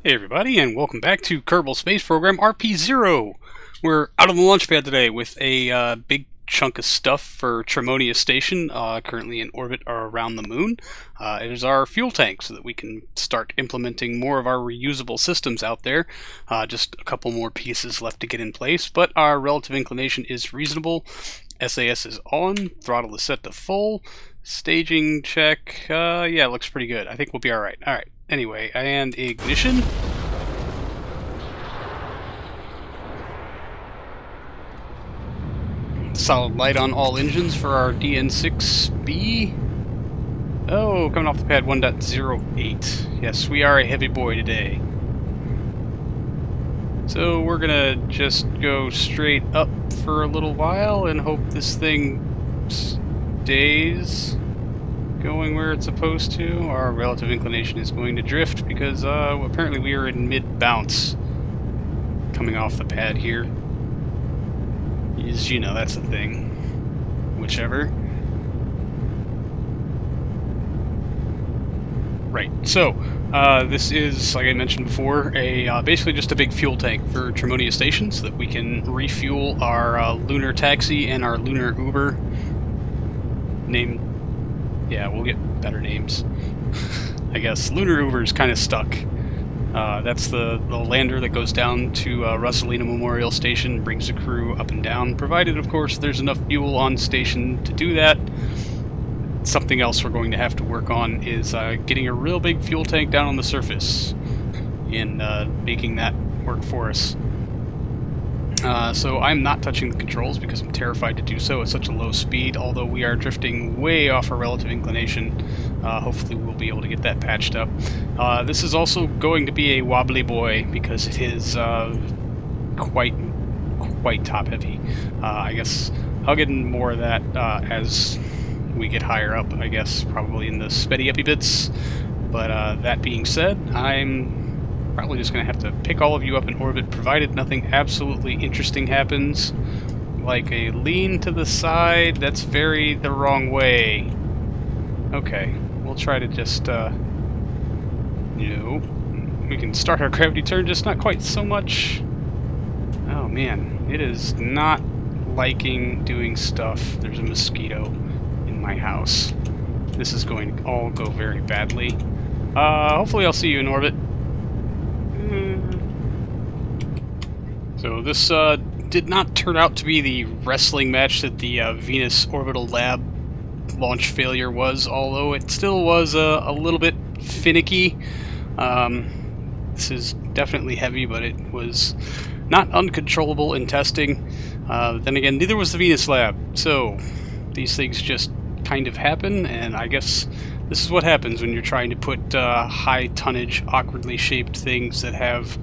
Hey everybody, and welcome back to Kerbal Space Program RP-0. We're out on the launch pad today with a big chunk of stuff for Tremonia Station, currently in orbit around the moon. It is our fuel tank so that we can start implementing more of our reusable systems out there. Just a couple more pieces left to get in place, but our relative inclination is reasonable. SAS is on, throttle is set to full, staging check, yeah, looks pretty good. I think we'll be alright. Alright. Anyway, and ignition. Solid light on all engines for our DN6B. Oh, coming off the pad 1.08. Yes, we are a heavy boy today. So we're gonna just go straight up for a little while and hope this thing stays going where it's supposed to. Our relative inclination is going to drift because apparently we are in mid-bounce coming off the pad here. You know, that's the thing. Whichever. Right, so this is, like I mentioned before, basically just a big fuel tank for Tremonia Station so that we can refuel our lunar taxi and our lunar Uber. Yeah, we'll get better names. I guess. Lunar Uber is kind of stuck. That's the lander that goes down to Russelina Memorial Station, brings the crew up and down, provided, of course, there's enough fuel on station to do that. Something else we're going to have to work on is getting a real big fuel tank down on the surface and making that work for us. So I'm not touching the controls because I'm terrified to do so at such a low speed, although we are drifting way off our relative inclination. Hopefully we'll be able to get that patched up. This is also going to be a wobbly boy because it is quite top heavy. I guess I'll get into more of that as we get higher up, I guess, probably in the speddy uppy bits. But that being said, I'm probably just going to have to pick all of you up in orbit, provided nothing absolutely interesting happens. Like a lean to the side, that's very the wrong way. Okay, we'll try to just, no. We can start our gravity turn, just not quite so much. Oh man, it is not liking doing stuff. There's a mosquito in my house. This is going to all go very badly. Hopefully I'll see you in orbit. So this did not turn out to be the wrestling match that the Venus Orbital Lab launch failure was, although it still was a little bit finicky. This is definitely heavy, but it was not uncontrollable in testing. Then again, neither was the Venus Lab, so these things just kind of happen, and I guess this is what happens when you're trying to put high tonnage, awkwardly shaped things that have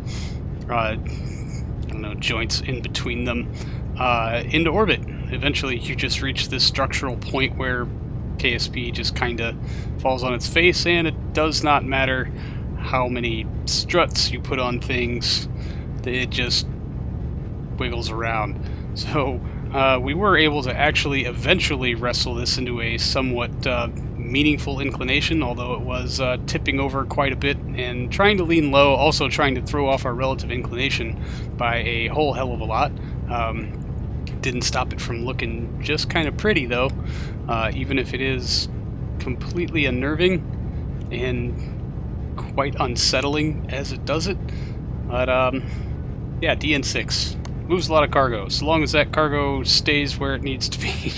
joints in between them into orbit. Eventually you just reach this structural point where KSP just kinda falls on its face, and it does not matter how many struts you put on things, it just wiggles around. So we were able to actually eventually wrestle this into a somewhat meaningful inclination, although it was tipping over quite a bit and trying to lean low, also trying to throw off our relative inclination by a whole hell of a lot. Didn't stop it from looking just kind of pretty, though, even if it is completely unnerving and quite unsettling as it does it. But yeah, DN6 moves a lot of cargo, so long as that cargo stays where it needs to be.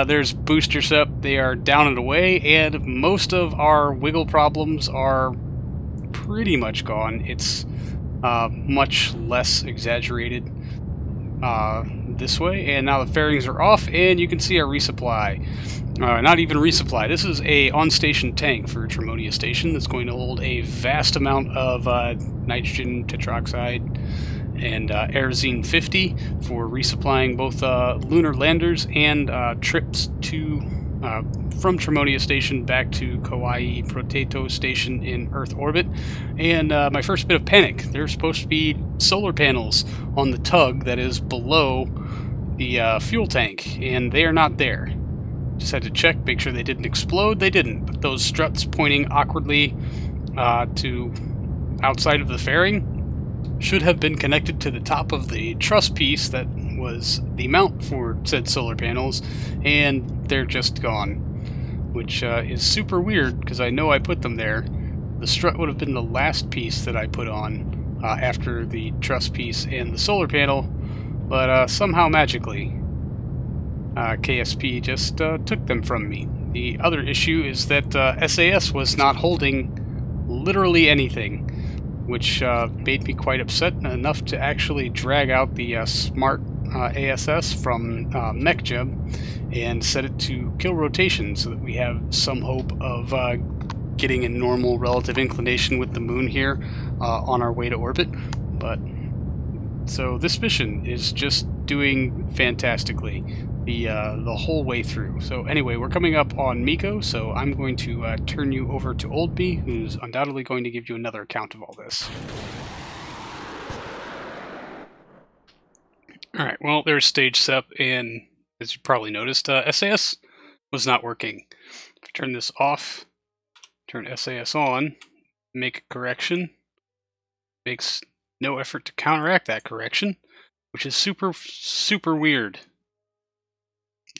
There's boosters up, they are down and away, and most of our wiggle problems are pretty much gone. It's much less exaggerated this way, and now the fairings are off, and you can see our resupply. Not even resupply, this is a on-station tank for Tremonia Station that's going to hold a vast amount of nitrogen tetroxide and Aerozine 50 for resupplying both lunar landers and trips to from Tremonia Station back to Kauai Potato Station in Earth orbit. And my first bit of panic, there's supposed to be solar panels on the tug that is below the fuel tank, and they are not there. Just had to check, make sure they didn't explode. They didn't, but those struts pointing awkwardly to outside of the fairing should have been connected to the top of the truss piece that was the mount for said solar panels, and they're just gone, which is super weird because I know I put them there. The strut would have been the last piece that I put on after the truss piece and the solar panel, but somehow magically KSP just took them from me. The other issue is that SAS was not holding literally anything, which made me quite upset, enough to actually drag out the smart ASS from Mech Jeb and set it to kill rotation so that we have some hope of getting a normal relative inclination with the moon here on our way to orbit. But so this mission is just doing fantastically the whole way through. So anyway, we're coming up on Miko, so I'm going to turn you over to Old B, who's undoubtedly going to give you another account of all this. Alright, well, there's stage SEP, and as you probably noticed, SAS was not working. If I turn this off, turn SAS on, make a correction, makes no effort to counteract that correction, which is super weird,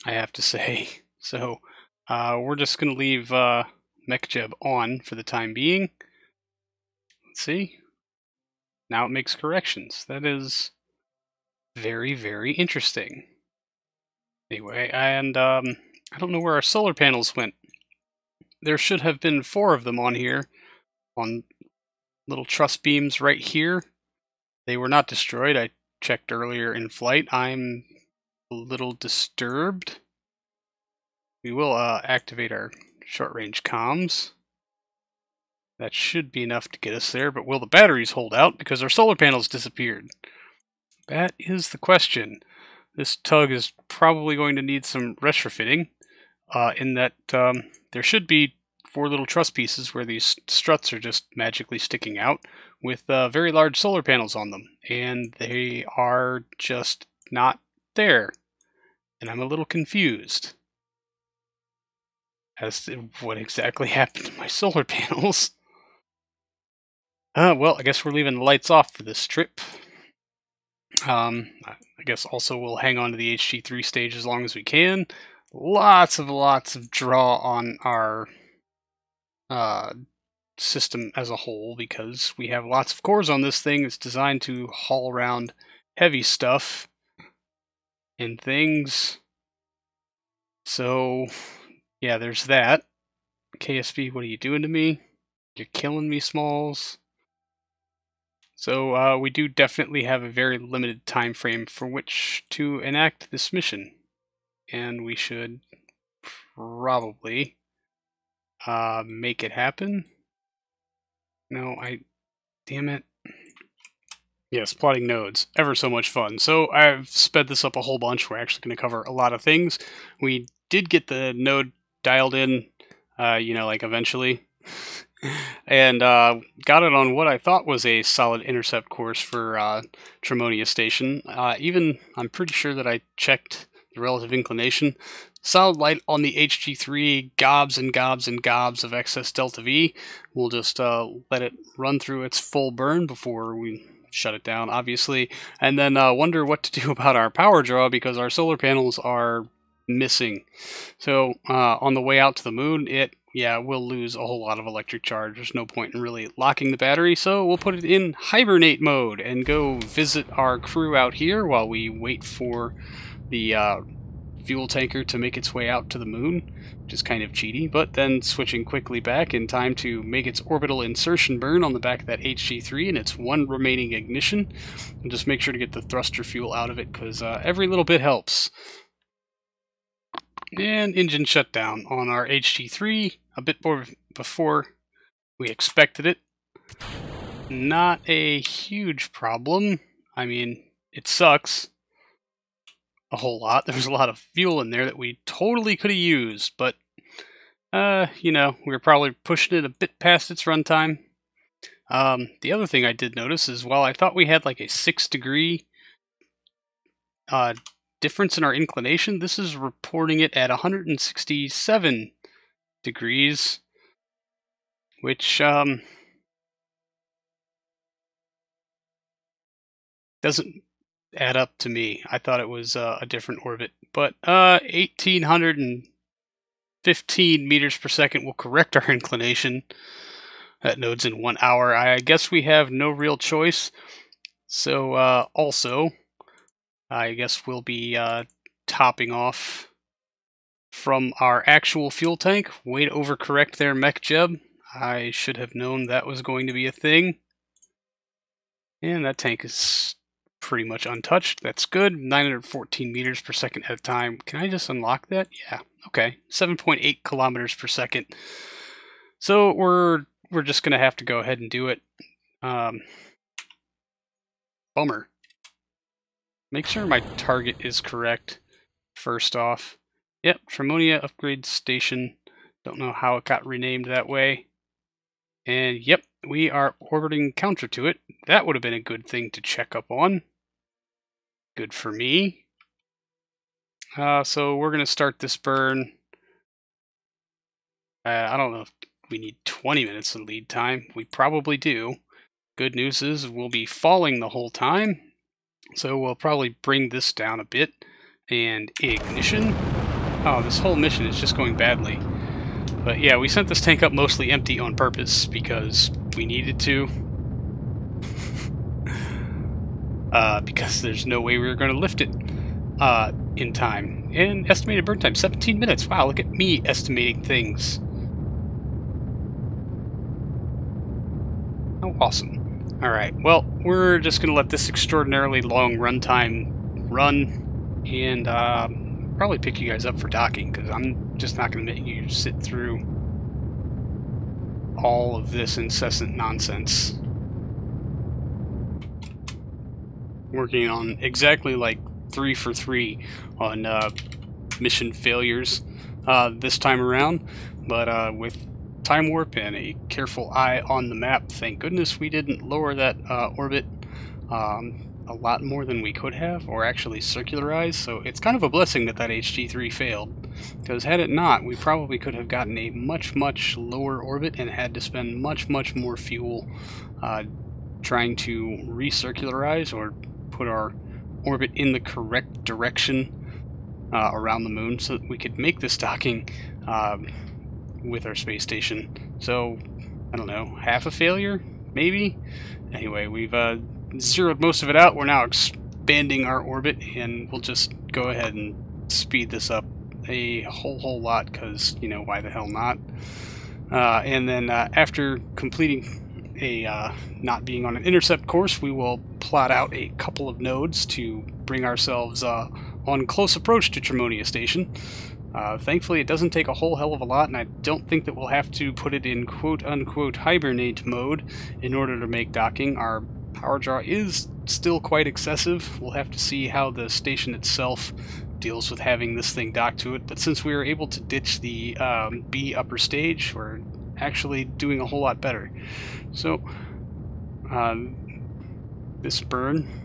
I have to say. So, we're just going to leave Mech Jeb on for the time being. Let's see. Now it makes corrections. That is very interesting. Anyway, and I don't know where our solar panels went. There should have been 4 of them on here, on little truss beams right here. They were not destroyed. I checked earlier in flight. I'm a little disturbed. We will activate our short-range comms. That should be enough to get us there, but will the batteries hold out because our solar panels disappeared? That is the question. This tug is probably going to need some retrofitting, in that there should be 4 little truss pieces where these struts are just magically sticking out with very large solar panels on them, and they are just not there. And I'm a little confused as to what exactly happened to my solar panels. Well, I guess we're leaving the lights off for this trip. I guess also we'll hang on to the HG3 stage as long as we can. Lots of draw on our system as a whole because we have lots of cores on this thing. It's designed to haul around heavy stuff and things. So, yeah, there's that. KSP, what are you doing to me? You're killing me, Smalls. So we do definitely have a very limited time frame for which to enact this mission, and we should probably make it happen. No, damn it. Yes, plotting nodes, ever so much fun. So I've sped this up a whole bunch. We're actually going to cover a lot of things. We did get the node dialed in, like eventually. And got it on what I thought was a solid intercept course for Tremonia Station. Even, I'm pretty sure that I checked the relative inclination. Solid light on the HG3, gobs and gobs and gobs of excess delta V. We'll just let it run through its full burn before we shut it down, obviously. And then wonder what to do about our power draw because our solar panels are missing. So on the way out to the moon, we'll lose a whole lot of electric charge. There's no point in really locking the battery, so we'll put it in hibernate mode and go visit our crew out here while we wait for the fuel tanker to make its way out to the moon, which is kind of cheaty, but then switching quickly back in time to make its orbital insertion burn on the back of that HG3 and its 1 remaining ignition, and just make sure to get the thruster fuel out of it, because every little bit helps. And engine shutdown on our HG3, a bit more before we expected it. Not a huge problem. I mean, it sucks a whole lot. There's a lot of fuel in there that we totally could have used, but, we were probably pushing it a bit past its runtime. The other thing I did notice is while I thought we had like a 6-degree difference in our inclination, this is reporting it at 167 degrees, which Doesn't add up to me. I thought it was a different orbit. But 1,815 meters per second will correct our inclination. That node's in 1 hour. I guess we have no real choice. So also, I guess we'll be topping off from our actual fuel tank. Way to overcorrect there, Mech Jeb. I should have known that was going to be a thing. And that tank is pretty much untouched. That's good. 914 meters per second at a time. Can I just unlock that? Yeah. Okay. 7.8 kilometers per second. So we're just gonna have to go ahead and do it. Bummer. Make sure my target is correct first off. Yep, Tremonia Upgrade Station. Don't know how it got renamed that way. And yep, we are orbiting counter to it. That would have been a good thing to check up on. Good for me. So we're going to start this burn. I don't know if we need 20 minutes of lead time. We probably do. Good news is we'll be falling the whole time. So we'll probably bring this down a bit. And ignition. Oh, this whole mission is just going badly. But yeah, we sent this tank up mostly empty on purpose because we needed to. Because there's no way we were going to lift it in time. And estimated burn time, 17 minutes. Wow, look at me estimating things. How awesome. Alright, well, we're just going to let this extraordinarily long runtime run. And probably pick you guys up for docking, because I'm just not going to make you sit through all of this incessant nonsense. Working on exactly like 3 for 3 on mission failures this time around, but with time warp and a careful eye on the map, thank goodness we didn't lower that orbit a lot more than we could have, or actually circularize, so it's kind of a blessing that HG3 failed, because had it not, we probably could have gotten a much lower orbit and had to spend much more fuel trying to recircularize or put our orbit in the correct direction around the moon so that we could make this docking with our space station. So, I don't know, half a failure, maybe? Anyway, we've zeroed most of it out. We're now expanding our orbit, and we'll just go ahead and speed this up a whole lot, because, you know, why the hell not? And then after completing a not being on an intercept course, we will plot out a couple of nodes to bring ourselves on close approach to Tremonia Station. Thankfully, it doesn't take a whole hell of a lot, and I don't think that we'll have to put it in quote-unquote hibernate mode in order to make docking. Our power draw is still quite excessive. We'll have to see how the station itself deals with having this thing docked to it, but since we were able to ditch the B upper stage, we're actually doing a whole lot better. So, this burn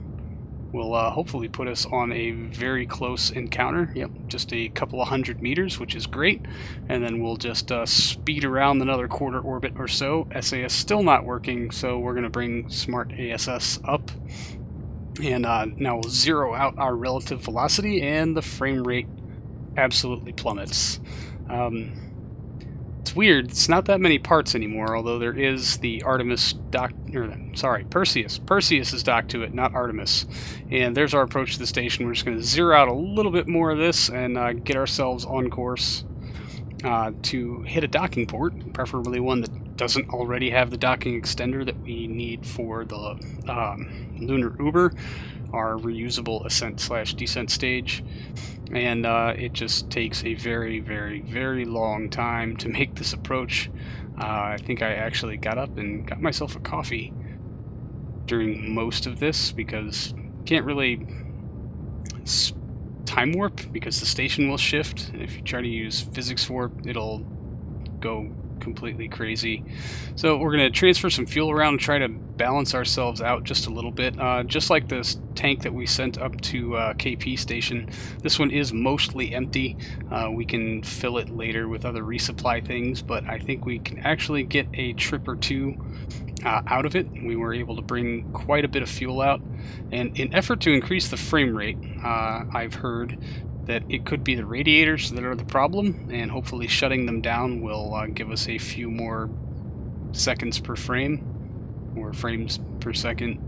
will hopefully put us on a very close encounter. Yep, just a couple of 100 meters, which is great. And then we'll just speed around another quarter orbit or so. SAS still not working, so we're going to bring Smart ASS up. And now we'll zero out our relative velocity, and the frame rate absolutely plummets. It's weird, it's not that many parts anymore, although there is the Artemis Perseus. Perseus is docked to it, not Artemis. And there's our approach to the station. We're just going to zero out a little bit more of this and get ourselves on course to hit a docking port, preferably one that doesn't already have the docking extender that we need for the Lunar Uber, our reusable ascent/descent stage. And it just takes a very long time to make this approach. I think I actually got up and got myself a coffee during most of this, because you can't really time warp because the station will shift, and if you try to use physics warp, it'll go completely crazy. So we're going to transfer some fuel around and try to balance ourselves out just a little bit. Just like this tank that we sent up to KP Station, this one is mostly empty. We can fill it later with other resupply things, but I think we can actually get a trip or two out of it. We were able to bring quite a bit of fuel out, and in effort to increase the frame rate, I've heard that it could be the radiators that are the problem, and hopefully shutting them down will give us a few more seconds per frame, or frames per second,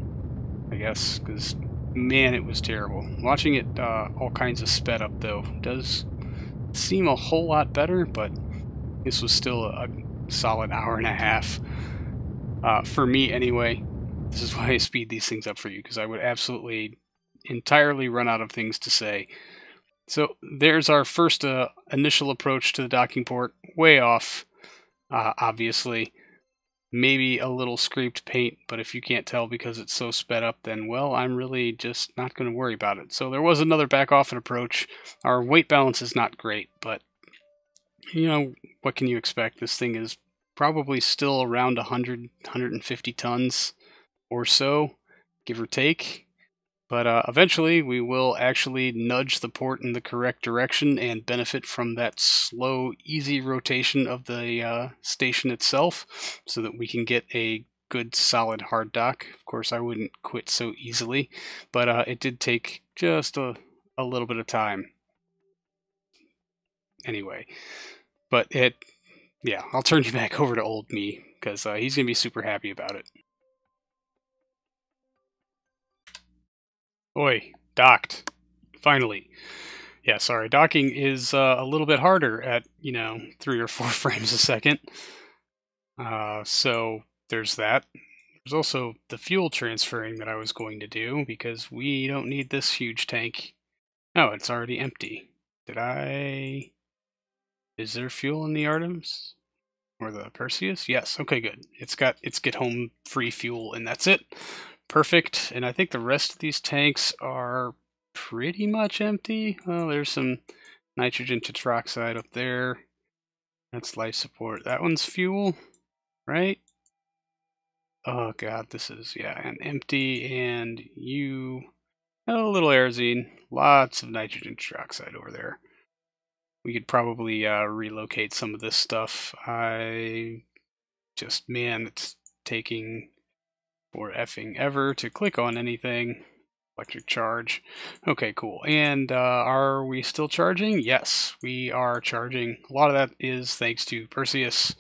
I guess, because man, it was terrible. Watching it all kinds of sped up, though, does seem a whole lot better, but this was still a solid hour and a half. For me, anyway. This is why I speed these things up for you, because I would absolutely entirely run out of things to say. So there's our first initial approach to the docking port. Way off, obviously. Maybe a little scraped paint, but if you can't tell because it's so sped up, then, well, I'm really just not going to worry about it. So there was another back off and approach. Our weight balance is not great, but, you know, what can you expect? This thing is probably still around 100, 150 tons or so, give or take. But eventually we will actually nudge the port in the correct direction and benefit from that slow, easy rotation of the station itself so that we can get a good, solid hard dock. Of course, I wouldn't quit so easily, but it did take just a little bit of time. Anyway, but yeah, I'll turn you back over to old me, because he's going to be super happy about it. Oi, docked. Finally. Yeah, sorry, docking is a little bit harder at, 3 or 4 frames a second. So there's that. There's also the fuel transferring that I was going to do, because we don't need this huge tank. Oh, it's already empty. Is there fuel in the Artemis? Or the Perseus? Yes, okay, good. It's got its get home free fuel, and that's it. Perfect. And I think the rest of these tanks are pretty much empty. Oh, there's some nitrogen tetroxide up there. That's life support. That one's fuel, right? Oh god, this is, yeah, and empty, and a little aerosine. Lots of nitrogen tetroxide over there. We could probably relocate some of this stuff. Man, it's taking for effing ever to click on anything. Electric charge. Okay, cool. And are we still charging? Yes, we are charging. A lot of that is thanks to Perseus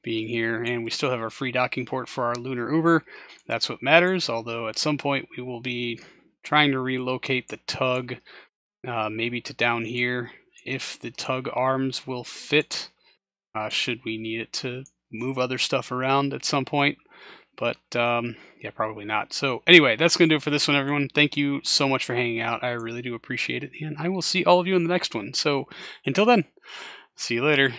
being here, and we still have our free docking port for our lunar Uber. That's what matters, although at some point we will be trying to relocate the tug, maybe to down here, if the tug arms will fit, should we need it to move other stuff around at some point. But, yeah, probably not. So, anyway, that's going to do it for this one, everyone. Thank you so much for hanging out. I really do appreciate it. And I will see all of you in the next one. So, until then, see you later.